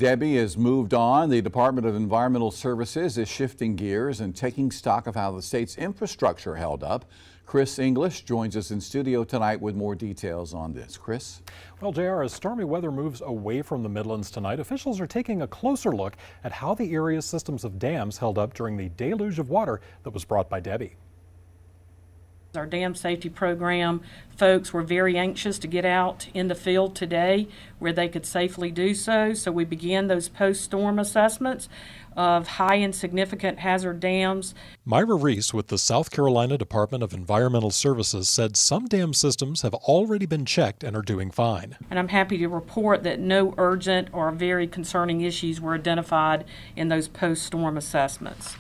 Debbie has moved on. The Department of Environmental Services is shifting gears and taking stock of how the state's infrastructure held up. Chris English joins us in studio tonight with more details on this. Chris? Well, JR, as stormy weather moves away from the Midlands tonight, officials are taking a closer look at how the area's systems of dams held up during the deluge of water that was brought by Debbie. Our dam safety program folks were very anxious to get out in the field today where they could safely do so. So we began those post-storm assessments of high and significant hazard dams. Myra Reese with the South Carolina Department of Environmental Services said some dam systems have already been checked and are doing fine. And I'm happy to report that no urgent or very concerning issues were identified in those post-storm assessments.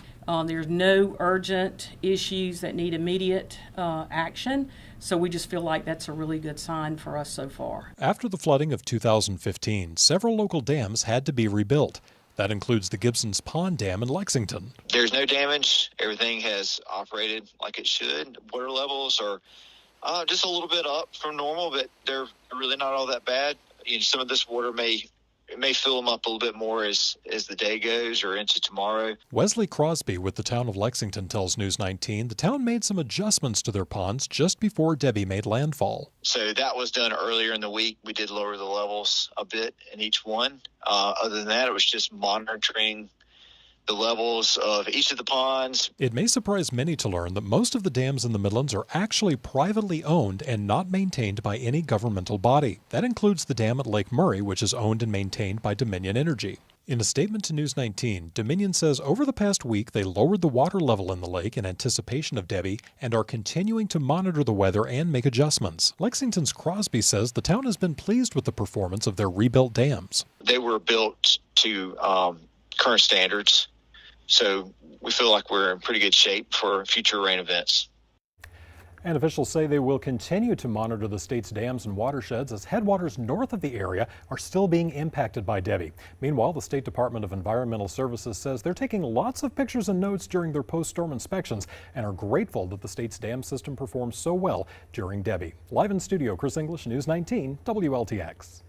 There's no urgent issues that need immediate action, so we just feel like that's a really good sign for us so far. After the flooding of 2015, several local dams had to be rebuilt. That includes the Gibson's Pond Dam in Lexington. There's no damage. Everything has operated like it should. Water levels are just a little bit up from normal, but they're really not all that bad. Some of this water may fill them up a little bit more as the day goes or into tomorrow. Wesley Crosby with the town of Lexington tells News 19 the town made some adjustments to their ponds just before Debbie made landfall. So that was done earlier in the week. We did lower the levels a bit in each one. Other than that, it was just monitoring the levels of each of the ponds. It may surprise many to learn that most of the dams in the Midlands are actually privately owned and not maintained by any governmental body. That includes the dam at Lake Murray, which is owned and maintained by Dominion Energy. In a statement to News 19, Dominion says over the past week they lowered the water level in the lake in anticipation of Debbie and are continuing to monitor the weather and make adjustments. Lexington's Crosby says the town has been pleased with the performance of their rebuilt dams. They were built to current standards, so we feel like we're in pretty good shape for future rain events. And officials say they will continue to monitor the state's dams and watersheds as headwaters north of the area are still being impacted by Debbie. Meanwhile, the State Department of Environmental Services says they're taking lots of pictures and notes during their post-storm inspections and are grateful that the state's dam system performed so well during Debbie. Live in studio, Chris English, News 19, WLTX.